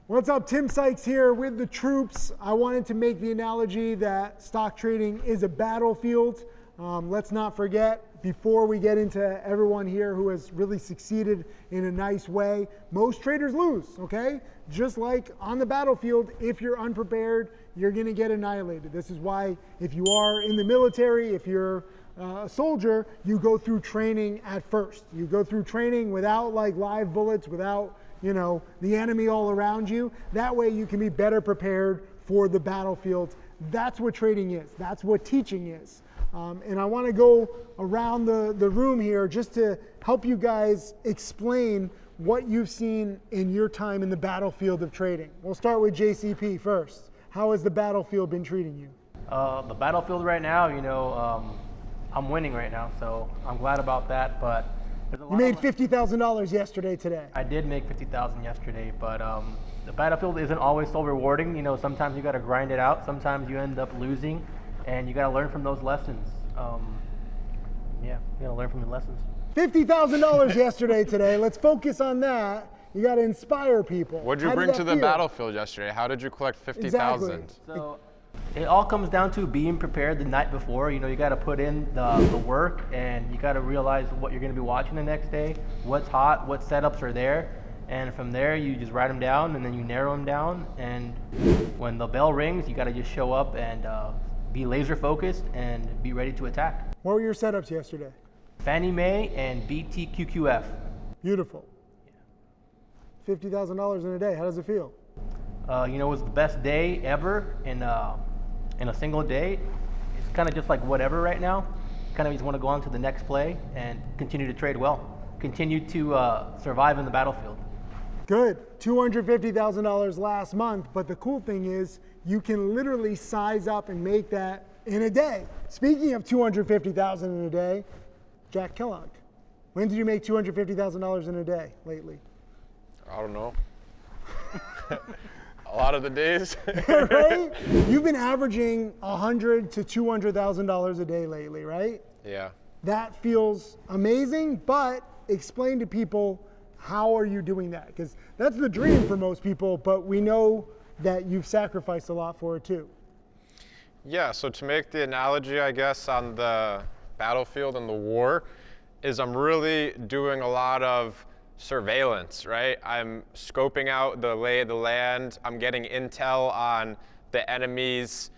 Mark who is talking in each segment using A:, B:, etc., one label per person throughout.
A: What's up, Tim Sykes here with the troops. I wanted to make the analogy that stock trading is a battlefield. Let's not forget, before we get into everyone here who has really succeeded in a nice way, most traders lose, okay? Just like on the battlefield, if you're unprepared, you're gonna get annihilated. This is why if you are in the military, if you're a soldier, you go through training at first. You go through training without like live bullets, without the enemy all around you. That way you can be better prepared for the battlefield. That's what trading is. That's what teaching is. And I want to go around the room here just to help you guys explain what you've seen in your time in the battlefield of trading. We'll start with JCP first. How has the battlefield been treating you?
B: The battlefield right now, I'm winning right now, so I'm glad about that. But
A: you made $50,000 yesterday, today.
B: I did make $50,000 yesterday, but the battlefield isn't always so rewarding. Sometimes you got to grind it out. Sometimes you end up losing, and you got to learn from those lessons. You got to learn from the lessons.
A: $50,000 yesterday, today. Let's focus on that. You got to inspire people.
C: What did you bring to the battlefield yesterday? How did you collect 50,000?
A: Exactly.
B: So it all comes down to being prepared the night before. You got to put in the work, and you got to realize what you're going to be watching the next day, what's hot, what setups are there, and from there you just write them down, and then you narrow them down. And when the bell rings, you got to just show up and be laser focused and be ready to attack.
A: What were your setups yesterday?
B: Fannie Mae and BTQQF.
A: Beautiful. Yeah. $50,000 in a day. How does it feel?
B: It was the best day ever in a single day. It's kind of just like whatever right now. Kind of just want to go on to the next play and continue to trade well. Continue to survive in the battlefield. Good.
A: $250,000 last month, but the cool thing is you can literally size up and make that in a day. Speaking of $250,000 in a day, Jack Kellogg, when did you make $250,000 in a day lately?
C: I don't know. A lot of the days.
A: Right? You've been averaging $100,000 to $200,000 a day lately, right?
C: Yeah.
A: That feels amazing, but explain to people, how are you doing that? Because that's the dream for most people, but we know that you've sacrificed a lot for it too.
C: Yeah, so to make the analogy, I guess, on the battlefield and the war, is I'm really doing a lot of surveillance, right? I'm scoping out the lay of the land. I'm getting intel on the enemy's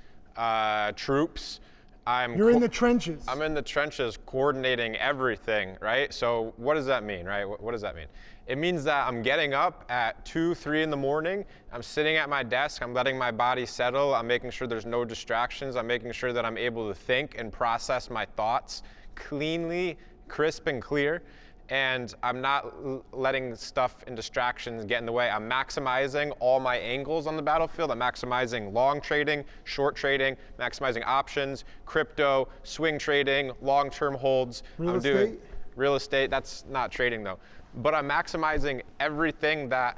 C: troops.
A: You're in the trenches.
C: I'm in the trenches coordinating everything, right? So what does that mean, right? What does that mean? It means that I'm getting up at 2, 3 in the morning. I'm sitting at my desk. I'm letting my body settle. I'm making sure there's no distractions. I'm making sure that I'm able to think and process my thoughts cleanly, crisp and clear. And I'm not letting stuff and distractions get in the way. I'm maximizing all my angles on the battlefield. I'm maximizing long trading, short trading, maximizing options, crypto, swing trading, long-term holds.
A: Real estate?
C: Real estate, that's not trading though. But I'm maximizing everything that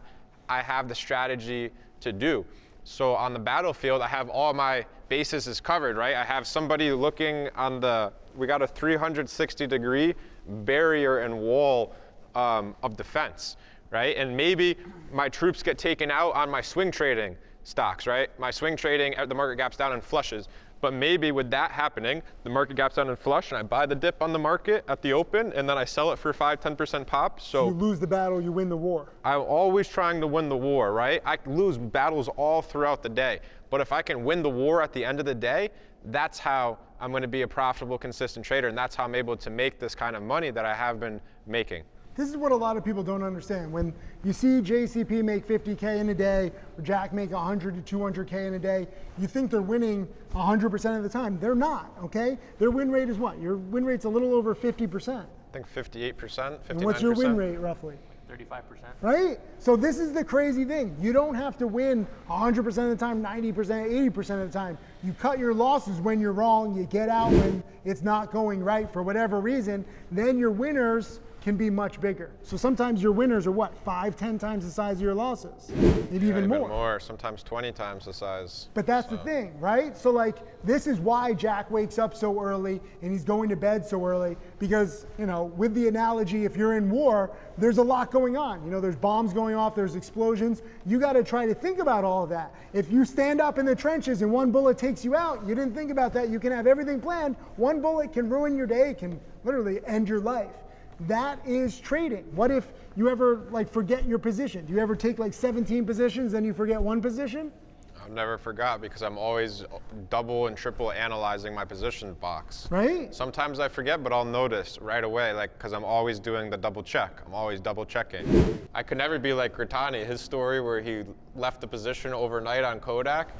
C: I have the strategy to do. So on the battlefield, I have all my bases is covered, right? I have somebody looking on we got a 360-degree barrier and wall of defense, right? And maybe my troops get taken out on my swing trading stocks, right? My swing trading, the market gaps down and flushes. But maybe with that happening, the market gaps down and flush, and I buy the dip on the market at the open, and then I sell it for 5–10% pop. So
A: you lose the battle, you win the war.
C: I'm always trying to win the war, right? I lose battles all throughout the day. But if I can win the war at the end of the day, that's how I'm going to be a profitable, consistent trader, and that's how I'm able to make this kind of money that I have been making.
A: This is what a lot of people don't understand. When you see JCP make 50K in a day, or Jack make 100 to 200K in a day, you think they're winning 100% of the time. They're not, okay? Their win rate is what? Your win rate's a little over 50%.
C: I think 58%, 59%.
A: And what's your win rate roughly?
B: 35%.
A: Right? So this is the crazy thing. You don't have to win 100% of the time, 90%, 80% of the time. You cut your losses when you're wrong. You get out when it's not going right for whatever reason. Then your winners can be much bigger. So sometimes your winners are what, 5, 10 times the size of your losses, maybe even more.
C: Sometimes 20 times the size.
A: But that's the thing, right? So like, this is why Jack wakes up so early and he's going to bed so early, because, you know, with the analogy, if you're in war, there's a lot going on. You know, there's bombs going off, there's explosions. You got to try to think about all of that. If you stand up in the trenches and one bullet takes you out, you didn't think about that. You can have everything planned. One bullet can ruin your day, can literally end your life. That is trading. What if you ever like forget your position? Do you ever take like 17 positions and you forget one position?
C: I've never forgot, because I'm always double and triple analyzing my position box.
A: Right?
C: Sometimes I forget, but I'll notice right away, like, because I'm always doing the double check. I'm always double checking. I could never be like Recordinating, his story where he left the position overnight on Kodak.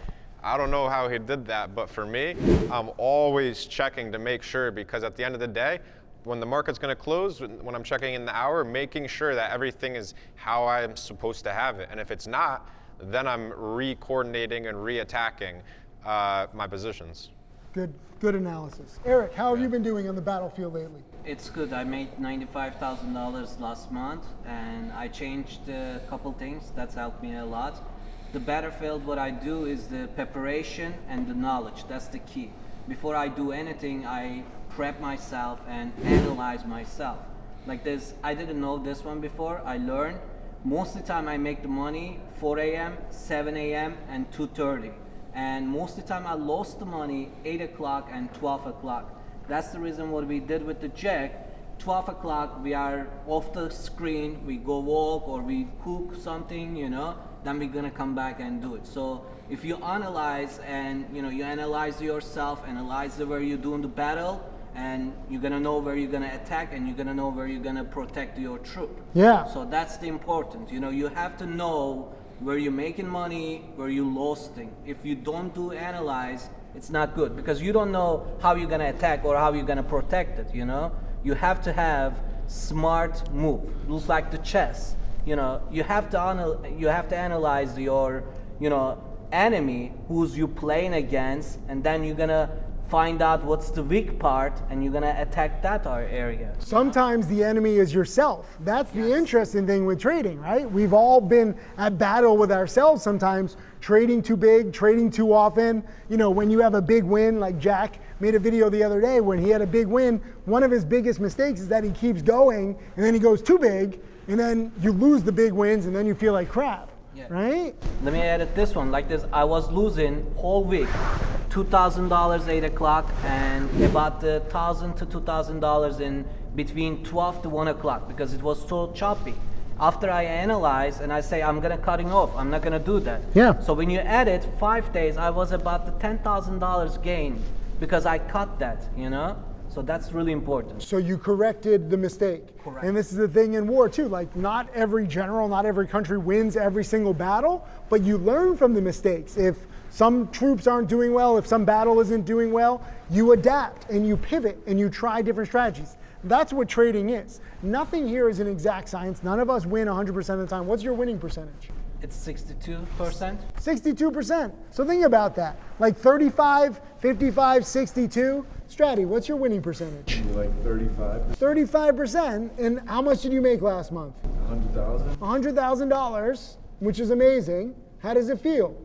C: I don't know how he did that, but for me, I'm always checking to make sure, because at the end of the day, when the market's going to close, when I'm checking in the hour, making sure that everything is how I'm supposed to have it. And if it's not, then I'm re-coordinating and re-attacking my positions.
A: Good analysis. Eric, how have you been doing on the battlefield lately?
D: It's good. I made $95,000 last month, and I changed a couple things. That's helped me a lot. The battlefield, what I do is the preparation and the knowledge. That's the key. Before I do anything, I prep myself and analyze myself. Like this, I didn't know this one before. I learned. Most of the time I make the money 4 a.m., 7 a.m., and 2:30. And most of the time I lost the money 8 o'clock and 12 o'clock. That's the reason what we did with the Jack. 12 o'clock we are off the screen, we go walk or we cook something, you know, then we're gonna come back and do it. So if you analyze and, you know, you analyze yourself, analyze where you're doing the battle, and you're gonna know where you're gonna attack, and you're gonna know where you're gonna protect your troop.
A: Yeah.
D: So that's the important. You know, you have to know where you're making money, where you're losing. If you don't do analyze, it's not good, because you don't know how you're gonna attack or how you're gonna protect it. You know, you have to have smart move. Looks like the chess. You know, you have to analyze your, you know, enemy who's you playing against, and then you're gonna find out what's the weak part, and you're gonna attack that area.
A: Sometimes the enemy is yourself. That's the interesting thing with trading, right? We've all been at battle with ourselves sometimes, trading too big, trading too often. You know, when you have a big win, like Jack made a video the other day when he had a big win, one of his biggest mistakes is that he keeps going and then he goes too big, and then you lose the big wins and then you feel like crap.
D: Yeah.
A: Right?
D: Let me edit this one like this. I was losing whole week $2,000 8 o'clock and about $1,000 to $2,000 in between 12 to 1 o'clock, because it was so choppy. After I analyze and I say I'm gonna cutting off, I'm not gonna do that.
A: Yeah.
D: So when you add it 5 days, I was about the $10,000 gain because I cut that, you know? So that's really important.
A: So you corrected the mistake.
D: Correct.
A: And this is the thing in war too, like not every general, not every country wins every single battle, but you learn from the mistakes. If some troops aren't doing well, if some battle isn't doing well, you adapt and you pivot and you try different strategies. That's what trading is. Nothing here is an exact science. None of us win 100% of the time. What's your winning percentage?
D: It's 62%.
A: 62%. So think about that. Like 35, 55, 62. Strati, what's your winning percentage?
E: Like 35.
A: 35%. And how much did you make last month?
E: 100,000.
A: $100,000, which is amazing. How does it feel?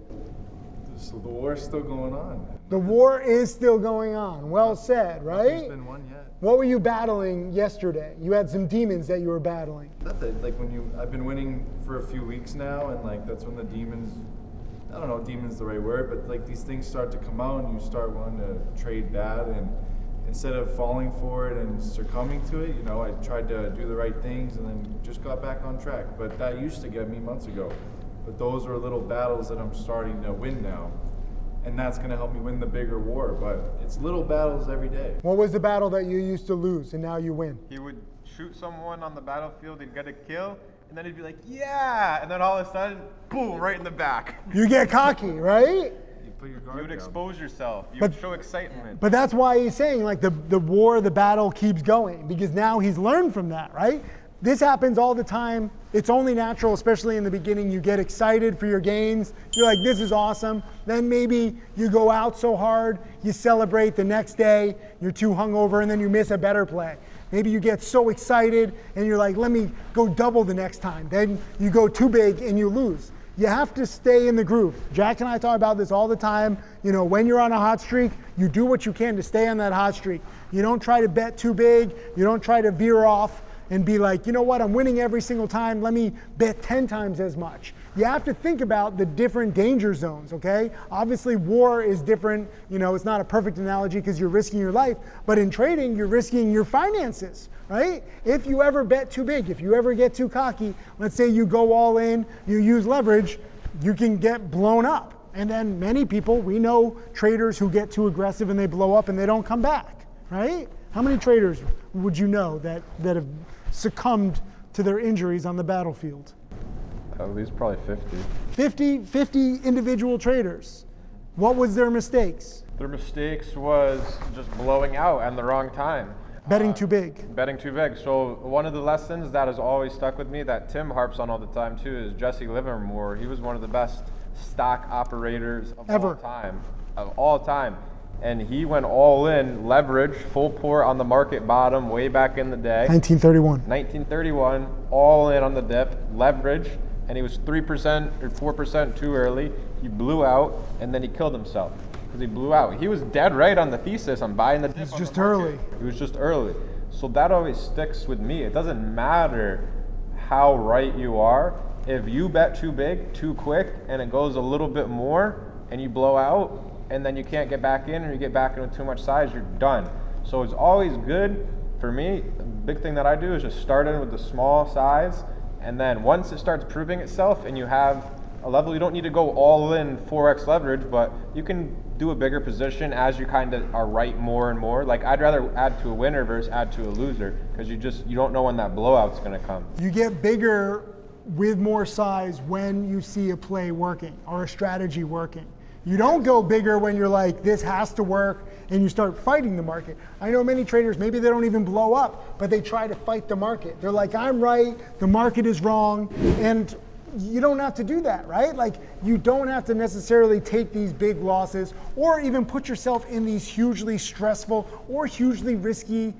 E: So the war's still going on.
A: The war is still going on. Well said, right?
E: Nothing's been won yet.
A: What were you battling yesterday? You had some demons that you were battling.
E: Nothing. Like I've been winning for a few weeks now, and like that's when the demons, I don't know if demon's the right word, but like these things start to come out and you start wanting to trade bad, and instead of falling for it and succumbing to it, you know, I tried to do the right things and then just got back on track. But that used to get me months ago. But those are little battles that I'm starting to win now. And that's going to help me win the bigger war. But it's little battles every day.
A: What was the battle that you used to lose and now you win?
F: He would shoot someone on the battlefield, he'd get a kill, and then he'd be like, yeah! And then all of a sudden, boom, right in the back.
A: You get cocky, right?
E: You put your guard
F: You would
E: down.
F: expose yourself. You
A: But-
F: would show excitement.
A: But that's why he's saying like the war, the battle keeps going, because now he's learned from that, right? This happens all the time. It's only natural, especially in the beginning. You get excited for your gains. You're like, this is awesome. Then maybe you go out so hard, you celebrate the next day, you're too hungover, and then you miss a better play. Maybe you get so excited and you're like, let me go double the next time. Then you go too big and you lose. You have to stay in the groove. Jack and I talk about this all the time. You know, when you're on a hot streak, you do what you can to stay on that hot streak. You don't try to bet too big. You don't try to veer off and be like, you know what, I'm winning every single time. Let me bet 10 times as much. You have to think about the different danger zones, okay? Obviously, war is different. You know, it's not a perfect analogy because you're risking your life. But in trading, you're risking your finances, right? If you ever bet too big, if you ever get too cocky, let's say you go all in, you use leverage, you can get blown up. And then many people, we know traders who get too aggressive and they blow up and they don't come back, right? How many traders would you know that have succumbed to their injuries on the battlefield?
F: At least probably 50.
A: 50 individual traders. What was their mistakes?
F: Their mistakes was just blowing out at the wrong time.
A: Betting too big.
F: Betting too big. So one of the lessons that has always stuck with me that Tim harps on all the time too is Jesse Livermore. He was one of the best stock operators of
A: Ever.
F: all time. Of all time. And he went all in, leverage, full port on the market bottom way back in the day.
A: 1931.
F: 1931, all in on the dip, leverage, and he was 3% or 4% too early. He blew out, and then he killed himself because he blew out. He was dead right on the thesis on buying the dip.
A: It's just early.
F: He was just early. So that always sticks with me. It doesn't matter how right you are. If you bet too big, too quick, and it goes a little bit more, and you blow out, and then you can't get back in, or you get back in with too much size, you're done. So it's always good for me. The big thing that I do is just start in with the small size, and then once it starts proving itself and you have a level, you don't need to go all in 4x leverage, but you can do a bigger position as you kind of are right more and more. Like I'd rather add to a winner versus add to a loser, because you don't know when that blowout's gonna come.
A: You get bigger with more size when you see a play working or a strategy working. You don't go bigger when you're like, this has to work, and you start fighting the market. I know many traders, maybe they don't even blow up, but they try to fight the market. They're like, I'm right, the market is wrong, and you don't have to do that, right? Like, you don't have to necessarily take these big losses or even put yourself in these hugely stressful or hugely risky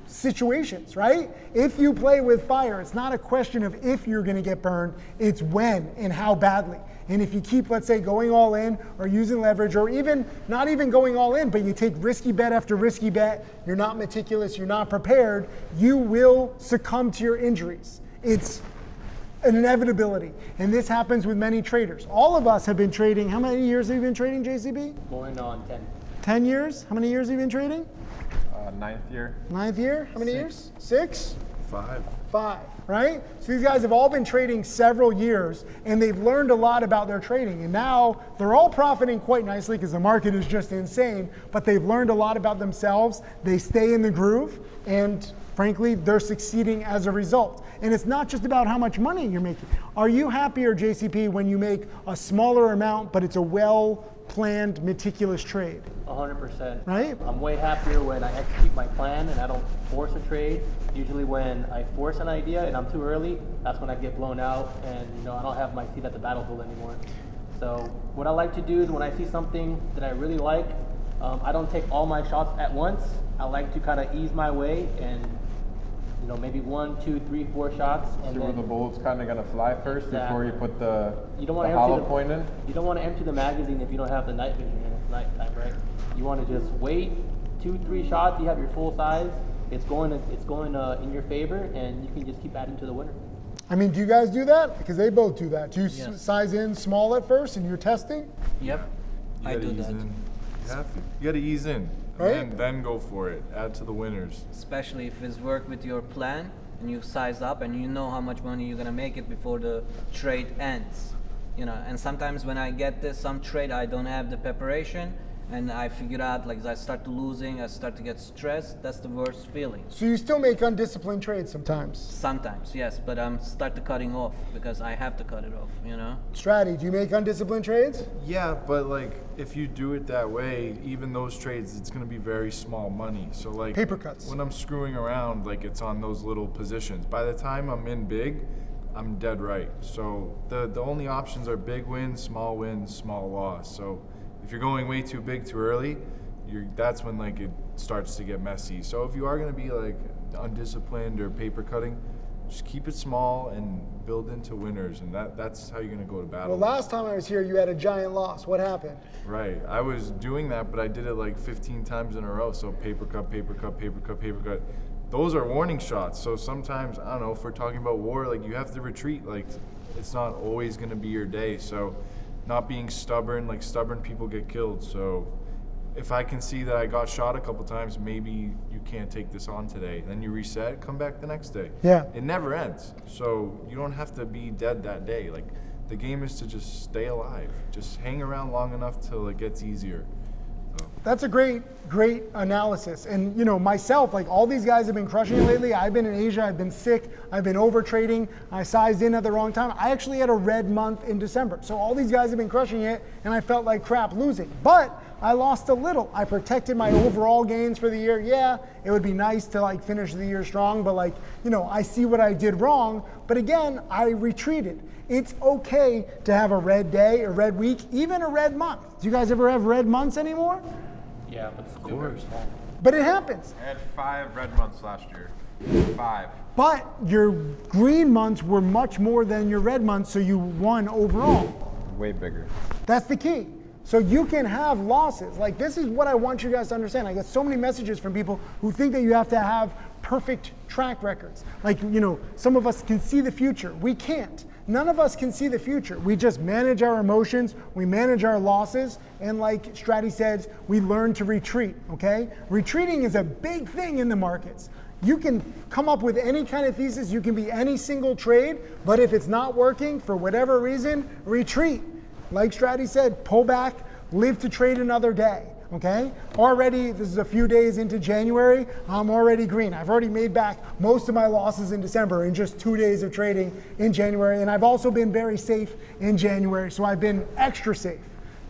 A: situations, right? If you play with fire, it's not a question of if you're going to get burned, it's when and how badly. And if you keep, let's say, going all in or using leverage, or even not even going all in, but you take risky bet after risky bet, you're not meticulous, you're not prepared, you will succumb to your injuries. It's an inevitability. And this happens with many traders. All of us have been trading. How many years have you been trading, JCB?
B: Going on 10.
A: 10 years? How many years have you been trading?
F: 9th year.
A: 9th year? How many years? 6?
E: 5.
A: 5, right? So these guys have all been trading several years, and they've learned a lot about their trading. And now they're all profiting quite nicely because the market is just insane, but they've learned a lot about themselves. They stay in the groove, and frankly, they're succeeding as a result. And it's not just about how much money you're making. Are you happier, JCP, when you make a smaller amount, but it's a well-planned, meticulous trade?
B: 100%.
A: Right?
B: I'm way happier when I execute my plan and I don't force a trade. Usually when I force an idea and I'm too early, that's when I get blown out and I don't have my seat at the battlefield anymore. So what I like to do is when I see something that I really like, I don't take all my shots at once. I like to kind of ease my way and maybe 1, 2, 3, 4 shots. And
F: See where the bullet's kind of going to fly first before you put the
B: you don't want to
F: hollow point in?
B: You don't want to empty the magazine if you don't have the night vision and it's nighttime, right? You want to just wait 2, 3 shots, you have your full size, it's going in your favor, and you can just keep adding to the winner.
A: I mean, do you guys do that? Because they both do that. Do you
D: Yes.
A: size in small at first and you're testing?
D: Yep,
E: You
D: I
E: gotta
D: do
E: ease
D: that.
E: in. You have to. You gotta ease in.
A: Right?
E: And then go for it. Add to the winners.
D: Especially if it's work with your plan and you size up and you know how much money you're gonna make it before the trade ends. And sometimes when I get some trade I don't have the preparation and I figure out like I start to losing, I start to get stressed, that's the worst feeling.
A: So you still make undisciplined trades sometimes.
D: Sometimes, yes, but I'm start to cutting off because I have to cut it off,
A: Strati, do you make undisciplined trades?
E: Yeah, but like if you do it that way, even those trades, it's gonna be very small money. So like
A: Paper cuts.
E: when I'm screwing around, like it's on those little positions. By the time I'm in big, I'm dead right. So the only options are big wins, small loss. So if you're going way too big too early, that's when like it starts to get messy. So if you are gonna be like undisciplined or paper cutting, just keep it small and build into winners, and that's how you're gonna go to battle.
A: Well, last time I was here, you had a giant loss. What happened?
E: Right, I was doing that, but I did it like 15 times in a row. So paper cut, paper cut, paper cut, paper cut. Those are warning shots. So sometimes, I don't know, if we're talking about war, like you have to retreat. Like it's not always gonna be your day. So not being stubborn, like stubborn people get killed. So if I can see that I got shot a couple times, maybe you can't take this on today. Then you reset, come back the next day.
A: Yeah.
E: It never ends. So you don't have to be dead that day. Like the game is to just stay alive. Just hang around long enough till it gets easier. So.
A: That's a great analysis. And you know, myself, like all these guys have been crushing it lately. I've been in Asia, I've been sick, I've been over trading, I sized in at the wrong time. I actually had a red month in December. So all these guys have been crushing it and I felt like crap losing. But I lost a little. I protected my overall gains for the year. Yeah, it would be nice to like finish the year strong, but like, you know, I see what I did wrong. But again, I retreated. It's okay to have a red day, a red week, even a red month. Do you guys ever have red months anymore?
B: Yeah, but of course.
A: But it happens.
F: I had 5 red months last year. 5.
A: But your green months were much more than your red months, so you won overall.
F: Way bigger.
A: That's the key. So you can have losses. Like this is what I want you guys to understand. I get so many messages from people who think that you have to have perfect track records. Like, you know, some of us can see the future. We can't. None of us can see the future. We just manage our emotions, we manage our losses, and like Strati says, we learn to retreat, okay? Retreating is a big thing in the markets. You can come up with any kind of thesis, you can be any single trade, but if it's not working for whatever reason, retreat. Like Strati said, pull back, live to trade another day, okay? Already, this is a few days into January, I'm already green. I've already made back most of my losses in December in just 2 days of trading in January, and I've also been very safe in January, so I've been extra safe.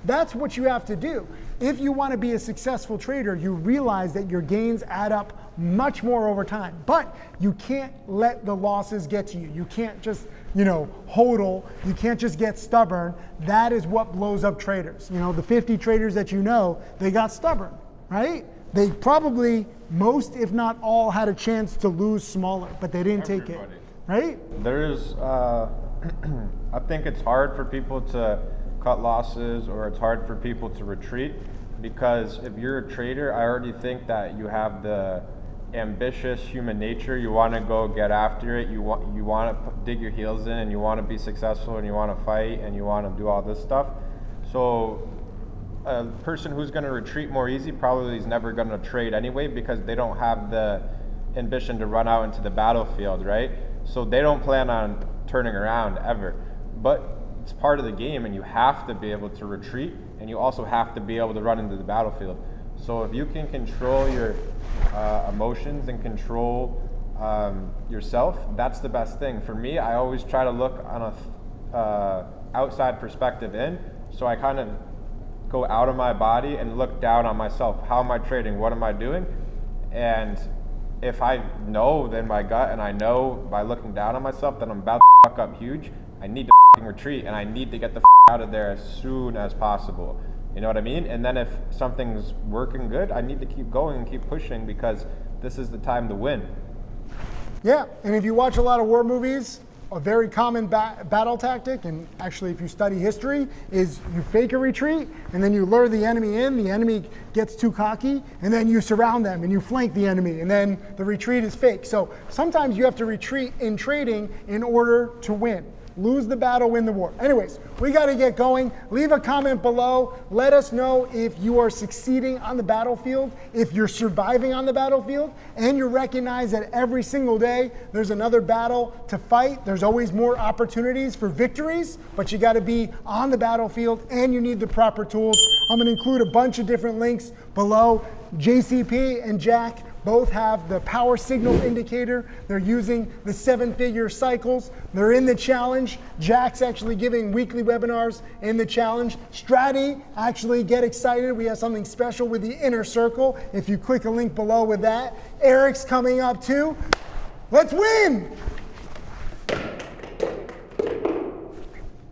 A: That's what you have to do. If you want to be a successful trader, you realize that your gains add up much more over time, but you can't let the losses get to you. You can't just, you know, hodl. You can't just get stubborn. That is what blows up traders. You know, the 50 traders that you know, they got stubborn, right? They probably, most if not all, had a chance to lose smaller, but they didn't take it, right?
F: There's, I think it's hard for people to cut losses, or it's hard for people to retreat, because if you're a trader, I already think that you have the ambitious human nature. You want to go get after it. You want to dig your heels in, and you want to be successful, and you want to fight, and you want to do all this stuff. So a person who's going to retreat more easy probably is never going to trade anyway, because they don't have the ambition to run out into the battlefield, right? So they don't plan on turning around ever. But it's part of the game, and you have to be able to retreat, and you also have to be able to run into the battlefield. So if you can control your emotions and control yourself, that's the best thing. For me, I always try to look on a outside perspective in, so I kind of go out of my body and look down on myself. How am I trading? What am I doing? And if I know in my gut, and I know by looking down on myself that I'm about to fuck up huge, I need to retreat, and I need to get the out of there as soon as possible. You know what I mean? And then if something's working good, I need to keep going and keep pushing, because this is the time to win.
A: Yeah, and if you watch a lot of war movies, a very common battle tactic, and actually if you study history, is you fake a retreat, and then you lure the enemy in, the enemy gets too cocky, and then you surround them and you flank the enemy, and then the retreat is fake. So sometimes you have to retreat in trading in order to win. Lose the battle, win the war. Anyways, we got to get going. Leave a comment below. Let us know if you are succeeding on the battlefield, if you're surviving on the battlefield, and you recognize that every single day there's another battle to fight. There's always more opportunities for victories, but you got to be on the battlefield, and you need the proper tools. I'm going to include a bunch of different links below. JCP and Jack both have the power signal indicator. They're using the 7-figure cycles. They're in the challenge. Jack's actually giving weekly webinars in the challenge. Strati, actually get excited. We have something special with the inner circle. If you click a link below with that. Eric's coming up too. Let's win!